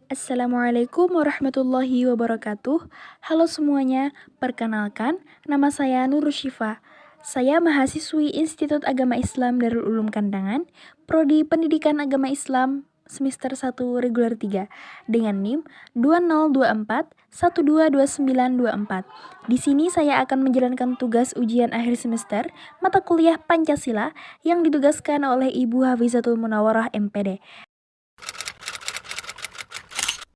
Assalamualaikum warahmatullahi wabarakatuh. Halo semuanya, perkenalkan nama saya Nur Syifa. Saya mahasiswi Institut Agama Islam Darul Ulum Kandangan, Prodi Pendidikan Agama Islam semester 1 reguler 3 dengan NIM 2024 122924. Di sini saya akan menjalankan tugas ujian akhir semester mata kuliah Pancasila yang ditugaskan oleh Ibu Hafizatul Munawwarah MPD.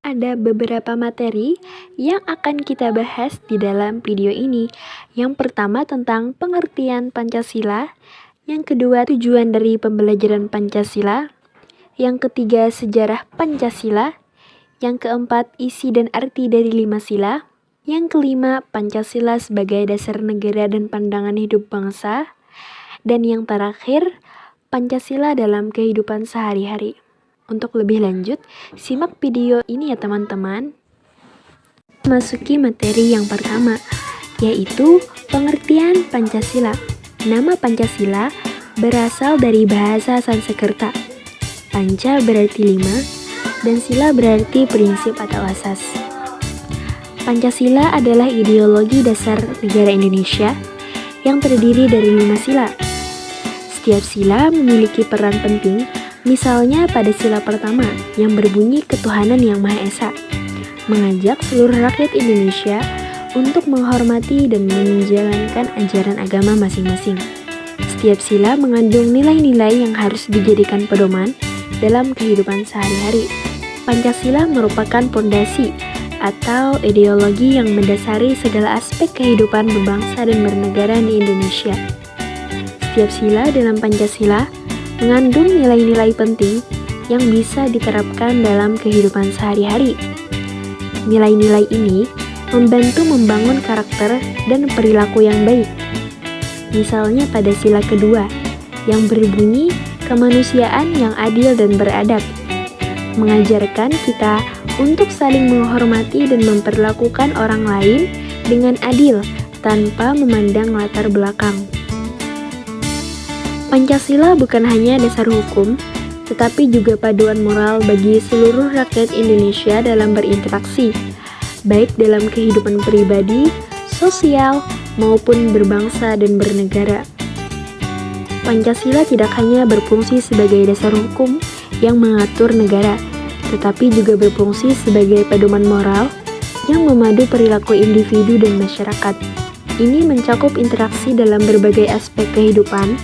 Ada beberapa materi yang akan kita bahas di dalam video ini. Yang pertama tentang pengertian Pancasila, yang kedua tujuan dari pembelajaran Pancasila, yang ketiga sejarah Pancasila, yang keempat isi dan arti dari 5 sila, yang kelima Pancasila sebagai dasar negara dan pandangan hidup bangsa, dan yang terakhir Pancasila dalam kehidupan sehari-hari. Untuk lebih lanjut, simak video ini ya teman-teman. Masuki materi yang pertama, yaitu pengertian Pancasila. Nama Pancasila berasal dari bahasa Sanskerta. Panca berarti 5, dan sila berarti prinsip atau asas. Pancasila adalah ideologi dasar negara Indonesia yang terdiri dari 5 sila. Setiap sila memiliki peran penting. Misalnya pada sila pertama yang berbunyi ketuhanan yang Maha Esa, mengajak seluruh rakyat Indonesia untuk menghormati dan menjalankan ajaran agama masing-masing. Setiap sila mengandung nilai-nilai yang harus dijadikan pedoman dalam kehidupan sehari-hari. Pancasila merupakan pondasi atau ideologi yang mendasari segala aspek kehidupan berbangsa dan bernegara di Indonesia. Setiap sila dalam Pancasila mengandung nilai-nilai penting yang bisa diterapkan dalam kehidupan sehari-hari. Nilai-nilai ini membantu membangun karakter dan perilaku yang baik. Misalnya pada sila kedua, yang berbunyi kemanusiaan yang adil dan beradab, mengajarkan kita untuk saling menghormati dan memperlakukan orang lain dengan adil tanpa memandang latar belakang. Pancasila bukan hanya dasar hukum, tetapi juga paduan moral bagi seluruh rakyat Indonesia dalam berinteraksi, baik dalam kehidupan pribadi, sosial, maupun berbangsa dan bernegara. Pancasila tidak hanya berfungsi sebagai dasar hukum yang mengatur negara, tetapi juga berfungsi sebagai pedoman moral yang memadu perilaku individu dan masyarakat. Ini mencakup interaksi dalam berbagai aspek kehidupan,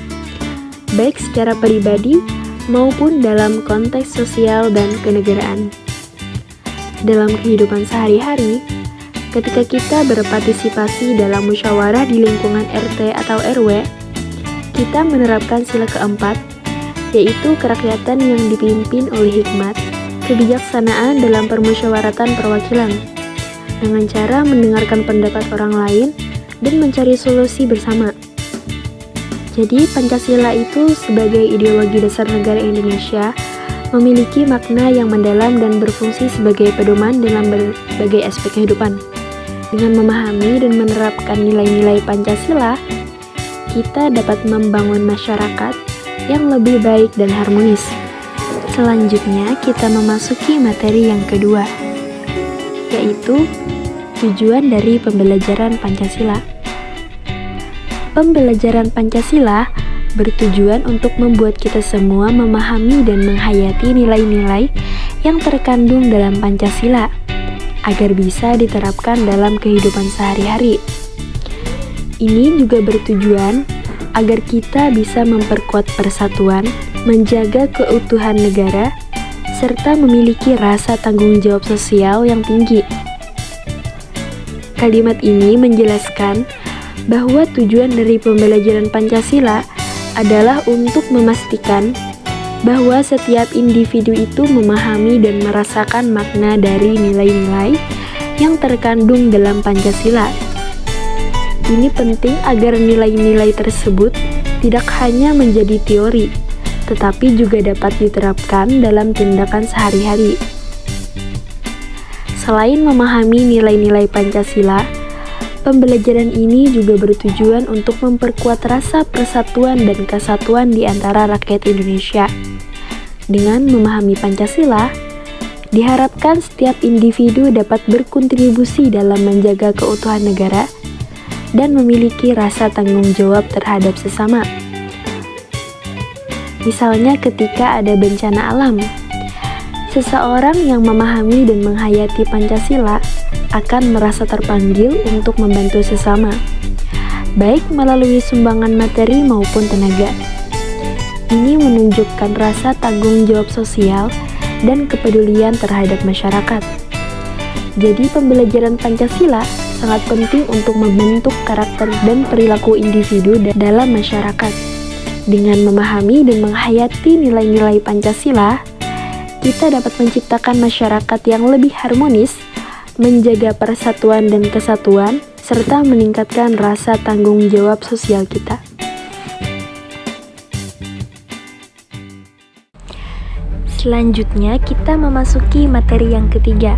baik secara pribadi maupun dalam konteks sosial dan kenegaraan. Dalam kehidupan sehari-hari, ketika kita berpartisipasi dalam musyawarah di lingkungan RT atau RW, kita menerapkan sila keempat, yaitu kerakyatan yang dipimpin oleh hikmat, kebijaksanaan dalam permusyawaratan perwakilan, dengan cara mendengarkan pendapat orang lain dan mencari solusi bersama. Jadi, Pancasila itu sebagai ideologi dasar negara Indonesia memiliki makna yang mendalam dan berfungsi sebagai pedoman dalam berbagai aspek kehidupan. Dengan memahami dan menerapkan nilai-nilai Pancasila, kita dapat membangun masyarakat yang lebih baik dan harmonis. Selanjutnya, kita memasuki materi yang kedua, yaitu tujuan dari pembelajaran Pancasila. Pembelajaran Pancasila bertujuan untuk membuat kita semua memahami dan menghayati nilai-nilai yang terkandung dalam Pancasila agar bisa diterapkan dalam kehidupan sehari-hari. Ini juga bertujuan agar kita bisa memperkuat persatuan, menjaga keutuhan negara, serta memiliki rasa tanggung jawab sosial yang tinggi. Kalimat ini menjelaskan bahwa tujuan dari pembelajaran Pancasila adalah untuk memastikan bahwa setiap individu itu memahami dan merasakan makna dari nilai-nilai yang terkandung dalam Pancasila. Ini penting agar nilai-nilai tersebut tidak hanya menjadi teori, tetapi juga dapat diterapkan dalam tindakan sehari-hari. Selain memahami nilai-nilai Pancasila, pembelajaran ini juga bertujuan untuk memperkuat rasa persatuan dan kesatuan di antara rakyat Indonesia. Dengan memahami Pancasila, Diharapkan setiap individu dapat berkontribusi dalam menjaga keutuhan negara dan memiliki rasa tanggung jawab terhadap sesama. Misalnya ketika ada bencana alam, seseorang yang memahami dan menghayati Pancasila akan merasa terpanggil untuk membantu sesama, baik melalui sumbangan materi maupun tenaga. Ini menunjukkan rasa tanggung jawab sosial dan kepedulian terhadap masyarakat. Jadi pembelajaran Pancasila sangat penting untuk membentuk karakter dan perilaku individu dalam masyarakat. Dengan memahami dan menghayati nilai-nilai Pancasila, kita dapat menciptakan masyarakat yang lebih harmonis, menjaga persatuan dan kesatuan, serta meningkatkan rasa tanggung jawab sosial kita. Selanjutnya kita memasuki materi yang ketiga,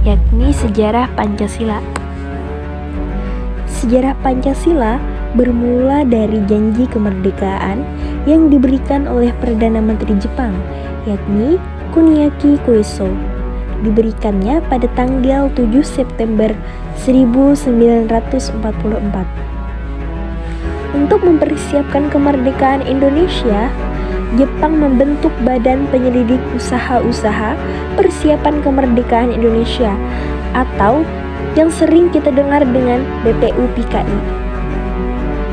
yakni sejarah Pancasila. Sejarah Pancasila bermula dari janji kemerdekaan yang diberikan oleh Perdana Menteri Jepang, yakni Kuniaki Koiso. Diberikannya pada tanggal 7 September 1944. Untuk mempersiapkan kemerdekaan Indonesia, Jepang membentuk Badan Penyelidik Usaha-Usaha Persiapan Kemerdekaan Indonesia atau yang sering kita dengar dengan BPUPKI.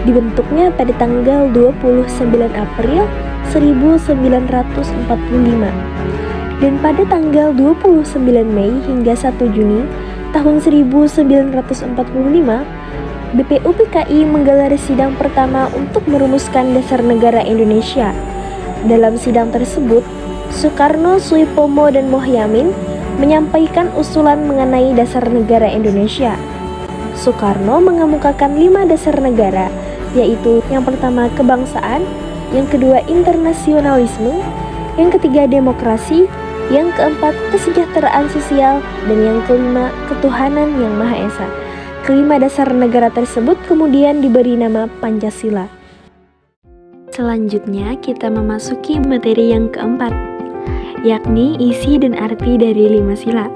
Dibentuknya pada tanggal 29 April 1945 dan pada tanggal 29 Mei hingga 1 Juni tahun 1945 BPUPKI menggelar sidang pertama untuk merumuskan dasar negara Indonesia. Dalam sidang tersebut, Soekarno, Soepomo, dan Mohyamin menyampaikan usulan mengenai dasar negara Indonesia. Soekarno mengemukakan 5 dasar negara, yaitu yang pertama kebangsaan, yang kedua internasionalisme, yang ketiga demokrasi, yang keempat kesejahteraan sosial, dan yang kelima ketuhanan yang Maha Esa. Kelima dasar negara tersebut kemudian diberi nama Pancasila. Selanjutnya kita memasuki materi yang keempat, yakni isi dan arti dari 5 sila.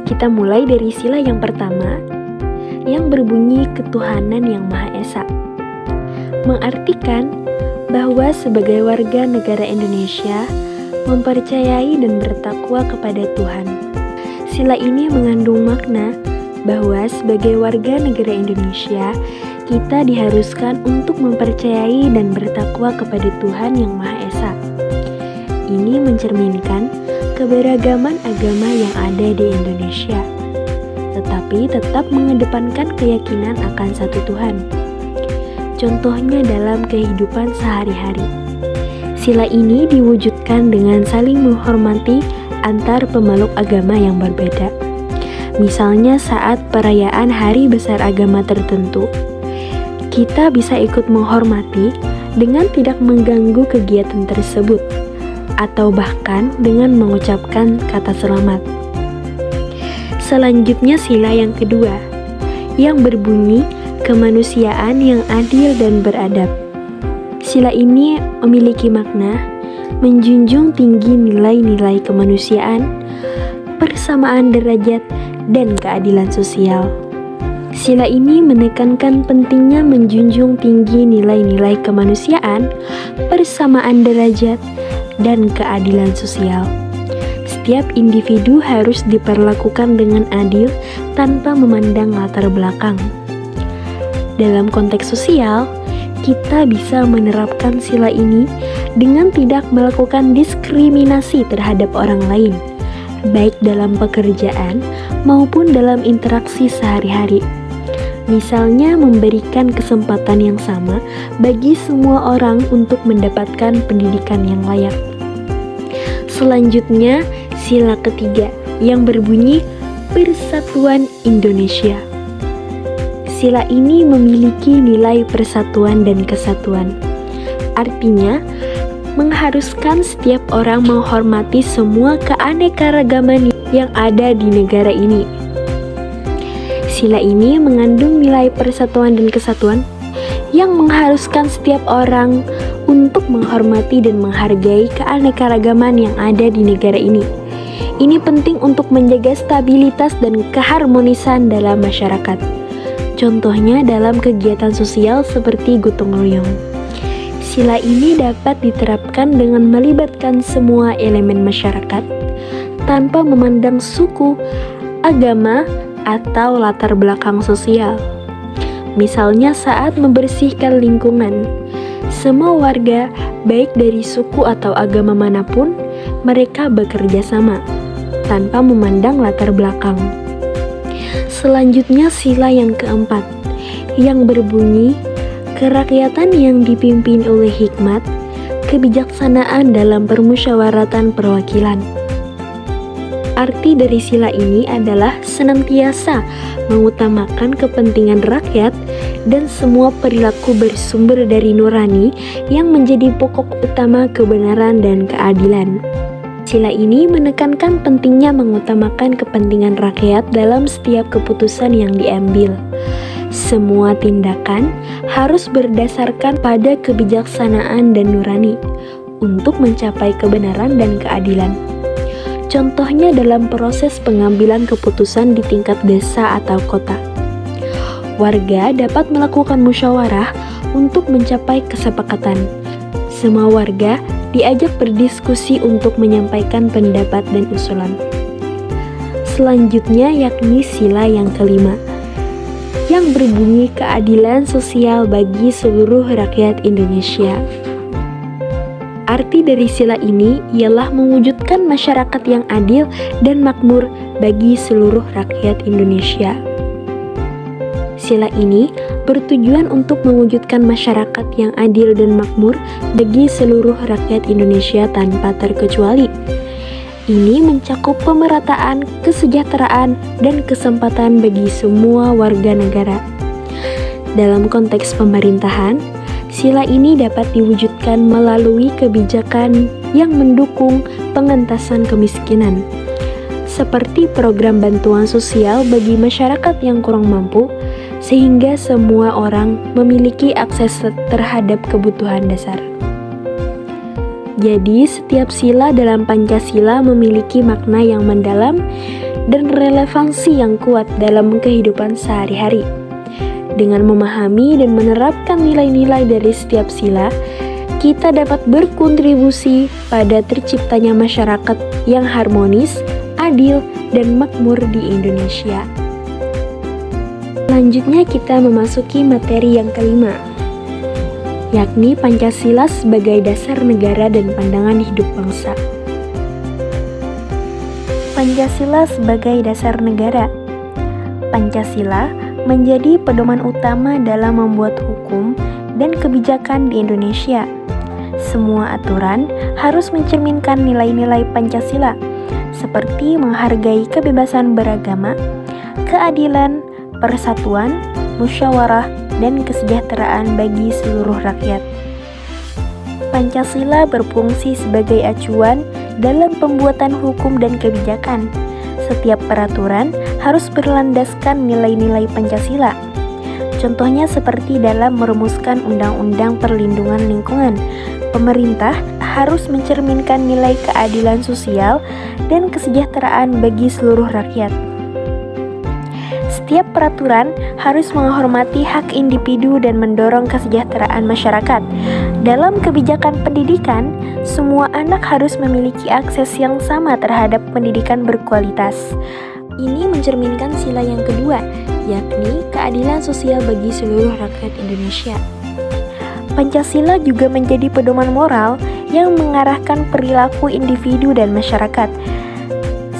Kita mulai dari sila yang pertama, yang berbunyi ketuhanan yang Maha Esa. Mengartikan bahwa sebagai warga negara Indonesia mempercayai dan bertakwa kepada Tuhan. Sila ini mengandung makna bahwa sebagai warga negara Indonesia, kita diharuskan untuk mempercayai dan bertakwa kepada Tuhan yang Maha Esa. Ini mencerminkan keberagaman agama yang ada di Indonesia, tetapi tetap mengedepankan keyakinan akan satu Tuhan. Contohnya dalam kehidupan sehari-hari. Sila ini diwujudkan dengan saling menghormati antar pemeluk agama yang berbeda. Misalnya saat perayaan hari besar agama tertentu, kita bisa ikut menghormati dengan tidak mengganggu kegiatan tersebut, atau bahkan dengan mengucapkan kata selamat. Selanjutnya sila yang kedua, yang berbunyi kemanusiaan yang adil dan beradab. Sila ini memiliki makna menjunjung tinggi nilai-nilai kemanusiaan, persamaan derajat, dan keadilan sosial. Sila ini menekankan pentingnya menjunjung tinggi nilai-nilai kemanusiaan, persamaan derajat, dan keadilan sosial. Setiap individu harus diperlakukan dengan adil tanpa memandang latar belakang. Dalam konteks sosial, kita bisa menerapkan sila ini dengan tidak melakukan diskriminasi terhadap orang lain, baik dalam pekerjaan maupun dalam interaksi sehari-hari. Misalnya memberikan kesempatan yang sama bagi semua orang untuk mendapatkan pendidikan yang layak. Selanjutnya, sila ketiga yang berbunyi Persatuan Indonesia. Sila ini memiliki nilai persatuan dan kesatuan. Artinya, mengharuskan setiap orang menghormati semua keanekaragaman yang ada di negara ini. Sila ini mengandung nilai persatuan dan kesatuan yang mengharuskan setiap orang untuk menghormati dan menghargai keanekaragaman yang ada di negara ini. Ini penting untuk menjaga stabilitas dan keharmonisan dalam masyarakat. Contohnya dalam kegiatan sosial seperti gotong royong. Sila ini dapat diterapkan dengan melibatkan semua elemen masyarakat tanpa memandang suku, agama, atau latar belakang sosial. Misalnya saat membersihkan lingkungan, semua warga, baik dari suku atau agama manapun, mereka bekerja sama, tanpa memandang latar belakang. Selanjutnya sila yang keempat, yang berbunyi, kerakyatan yang dipimpin oleh hikmat, kebijaksanaan dalam permusyawaratan perwakilan. Arti dari sila ini adalah senantiasa mengutamakan kepentingan rakyat dan semua perilaku bersumber dari nurani yang menjadi pokok utama kebenaran dan keadilan. Sila ini menekankan pentingnya mengutamakan kepentingan rakyat dalam setiap keputusan yang diambil. Semua tindakan harus berdasarkan pada kebijaksanaan dan nurani untuk mencapai kebenaran dan keadilan. Contohnya dalam proses pengambilan keputusan di tingkat desa atau kota. Warga dapat melakukan musyawarah untuk mencapai kesepakatan. Semua warga diajak berdiskusi untuk menyampaikan pendapat dan usulan. Selanjutnya yakni sila yang kelima, yang berbunyi keadilan sosial bagi seluruh rakyat Indonesia. Arti dari sila ini ialah mewujudkan masyarakat yang adil dan makmur bagi seluruh rakyat Indonesia. Sila ini bertujuan untuk mewujudkan masyarakat yang adil dan makmur bagi seluruh rakyat Indonesia tanpa terkecuali. Ini mencakup pemerataan, kesejahteraan, dan kesempatan bagi semua warga negara. Dalam konteks pemerintahan, sila ini dapat diwujudkan melalui kebijakan yang mendukung pengentasan kemiskinan, seperti program bantuan sosial bagi masyarakat yang kurang mampu, sehingga semua orang memiliki akses terhadap kebutuhan dasar. Jadi, setiap sila dalam Pancasila memiliki makna yang mendalam dan relevansi yang kuat dalam kehidupan sehari-hari. Dengan memahami dan menerapkan nilai-nilai dari setiap sila, kita dapat berkontribusi pada terciptanya masyarakat yang harmonis, adil, dan makmur di Indonesia. Selanjutnya kita memasuki materi yang kelima, yakni Pancasila sebagai dasar negara dan pandangan hidup bangsa. Pancasila sebagai dasar negara. Pancasila menjadi pedoman utama dalam membuat hukum dan kebijakan di Indonesia. Semua aturan harus mencerminkan nilai-nilai Pancasila, seperti menghargai kebebasan beragama, keadilan, persatuan, musyawarah, dan kesejahteraan bagi seluruh rakyat. Pancasila berfungsi sebagai acuan dalam pembuatan hukum dan kebijakan. Setiap peraturan harus berlandaskan nilai-nilai Pancasila. Contohnya seperti dalam merumuskan Undang-Undang Perlindungan Lingkungan, pemerintah harus mencerminkan nilai keadilan sosial dan kesejahteraan bagi seluruh rakyat. Setiap peraturan harus menghormati hak individu dan mendorong kesejahteraan masyarakat. Dalam kebijakan pendidikan, semua anak harus memiliki akses yang sama terhadap pendidikan berkualitas. Ini mencerminkan sila yang kedua, yakni keadilan sosial bagi seluruh rakyat Indonesia. Pancasila juga menjadi pedoman moral yang mengarahkan perilaku individu dan masyarakat.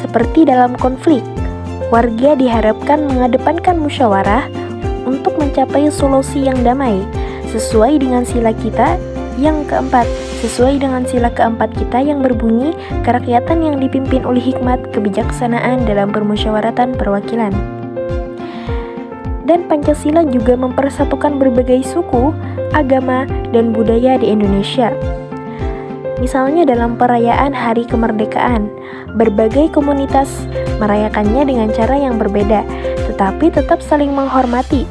Seperti dalam konflik, warga diharapkan mengedepankan musyawarah untuk mencapai solusi yang damai, sesuai dengan sila kita yang keempat, kita yang berbunyi kerakyatan yang dipimpin oleh hikmat, kebijaksanaan dalam permusyawaratan perwakilan. Dan Pancasila juga mempersatukan berbagai suku, agama, dan budaya di Indonesia. Misalnya dalam perayaan Hari Kemerdekaan, berbagai komunitas merayakannya dengan cara yang berbeda, tetapi tetap saling menghormati.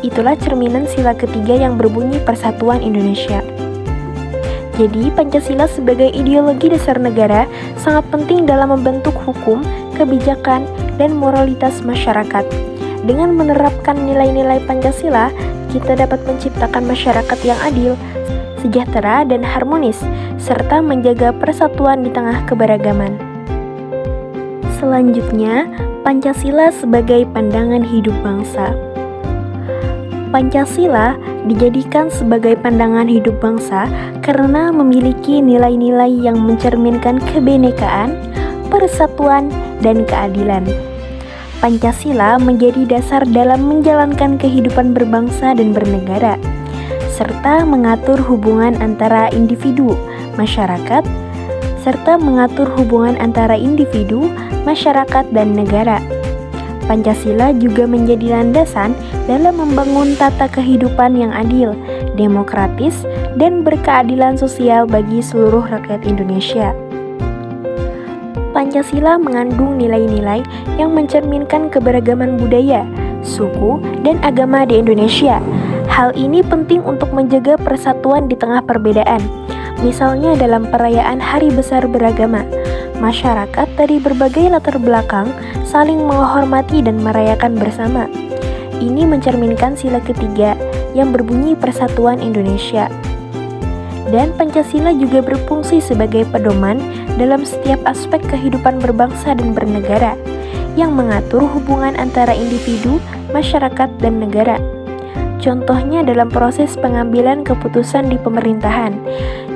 Itulah cerminan sila ketiga yang berbunyi Persatuan Indonesia. Jadi, Pancasila sebagai ideologi dasar negara sangat penting dalam membentuk hukum, kebijakan, dan moralitas masyarakat. Dengan menerapkan nilai-nilai Pancasila, kita dapat menciptakan masyarakat yang adil, sejahtera, dan harmonis, serta menjaga persatuan di tengah keberagaman. Selanjutnya, Pancasila sebagai pandangan hidup bangsa. Pancasila dijadikan sebagai pandangan hidup bangsa karena memiliki nilai-nilai yang mencerminkan kebinekaan, persatuan, dan keadilan. Pancasila menjadi dasar dalam menjalankan kehidupan berbangsa dan bernegara, serta mengatur hubungan antara individu, masyarakat, dan negara. Pancasila juga menjadi landasan dalam membangun tata kehidupan yang adil, demokratis, dan berkeadilan sosial bagi seluruh rakyat Indonesia. Pancasila mengandung nilai-nilai yang mencerminkan keberagaman budaya, suku, dan agama di Indonesia. Hal ini penting untuk menjaga persatuan di tengah perbedaan. Misalnya dalam perayaan Hari Besar Beragama, masyarakat dari berbagai latar belakang saling menghormati dan merayakan bersama. Ini mencerminkan sila ketiga yang berbunyi Persatuan Indonesia. Dan Pancasila juga berfungsi sebagai pedoman dalam setiap aspek kehidupan berbangsa dan bernegara, yang mengatur hubungan antara individu, masyarakat, dan negara. Contohnya dalam proses pengambilan keputusan di pemerintahan,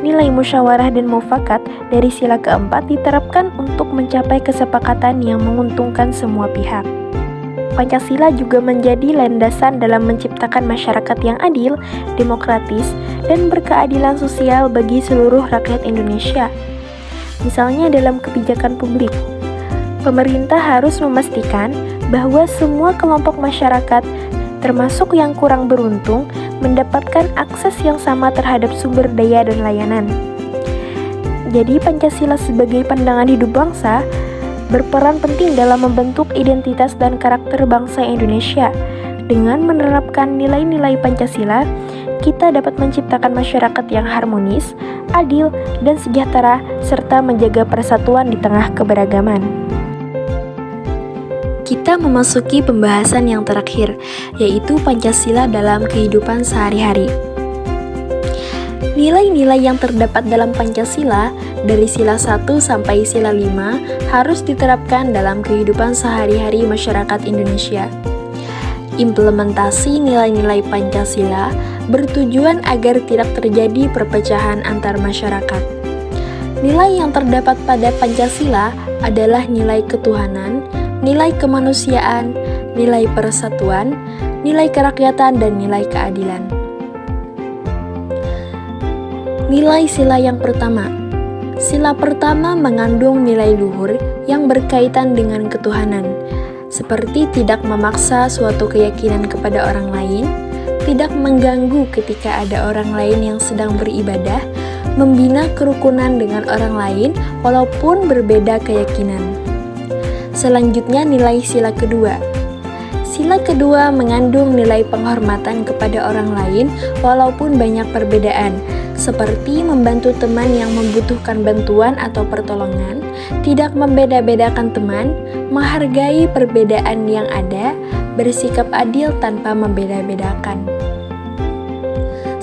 nilai musyawarah dan mufakat dari sila keempat diterapkan untuk mencapai kesepakatan yang menguntungkan semua pihak. Pancasila juga menjadi landasan dalam menciptakan masyarakat yang adil, demokratis, dan berkeadilan sosial bagi seluruh rakyat Indonesia. Misalnya dalam kebijakan publik, pemerintah harus memastikan bahwa semua kelompok masyarakat termasuk yang kurang beruntung, mendapatkan akses yang sama terhadap sumber daya dan layanan. Jadi Pancasila sebagai pandangan hidup bangsa berperan penting dalam membentuk identitas dan karakter bangsa Indonesia. Dengan menerapkan nilai-nilai Pancasila, kita dapat menciptakan masyarakat yang harmonis, adil, dan sejahtera, serta menjaga persatuan di tengah keberagaman. Kita memasuki pembahasan yang terakhir, yaitu Pancasila dalam kehidupan sehari-hari. Nilai-nilai yang terdapat dalam Pancasila dari sila 1 sampai sila 5 harus diterapkan dalam kehidupan sehari-hari masyarakat Indonesia. Implementasi nilai-nilai Pancasila bertujuan agar tidak terjadi perpecahan antar masyarakat. Nilai yang terdapat pada Pancasila adalah nilai ketuhanan, nilai kemanusiaan, nilai persatuan, nilai kerakyatan, dan nilai keadilan. Nilai sila yang pertama. Sila pertama mengandung nilai luhur yang berkaitan dengan ketuhanan, seperti tidak memaksa suatu keyakinan kepada orang lain, tidak mengganggu ketika ada orang lain yang sedang beribadah, membina kerukunan dengan orang lain walaupun berbeda keyakinan. Selanjutnya nilai sila kedua. Sila kedua mengandung nilai penghormatan kepada orang lain walaupun banyak perbedaan, seperti membantu teman yang membutuhkan bantuan atau pertolongan, tidak membeda-bedakan teman, menghargai perbedaan yang ada, bersikap adil tanpa membeda-bedakan.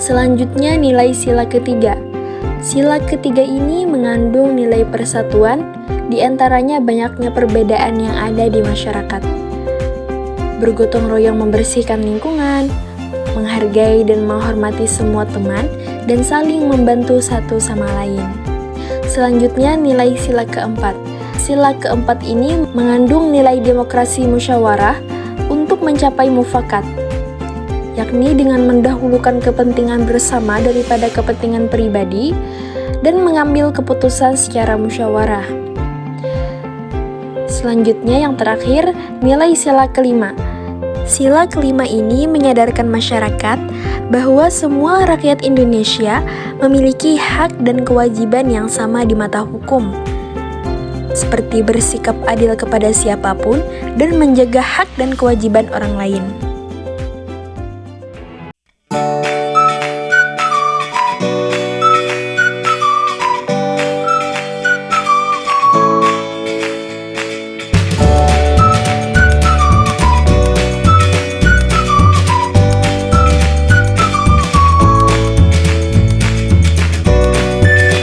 Selanjutnya nilai sila ketiga. Sila ketiga ini mengandung nilai persatuan, di antaranya banyaknya perbedaan yang ada di masyarakat. Bergotong royong membersihkan lingkungan, menghargai dan menghormati semua teman, dan saling membantu satu sama lain. Selanjutnya nilai sila keempat. Sila keempat ini mengandung nilai demokrasi musyawarah untuk mencapai mufakat, yakni dengan mendahulukan kepentingan bersama daripada kepentingan pribadi dan mengambil keputusan secara musyawarah. Selanjutnya yang terakhir, nilai sila kelima. Sila kelima ini menyadarkan masyarakat bahwa semua rakyat Indonesia memiliki hak dan kewajiban yang sama di mata hukum, seperti bersikap adil kepada siapapun dan menjaga hak dan kewajiban orang lain.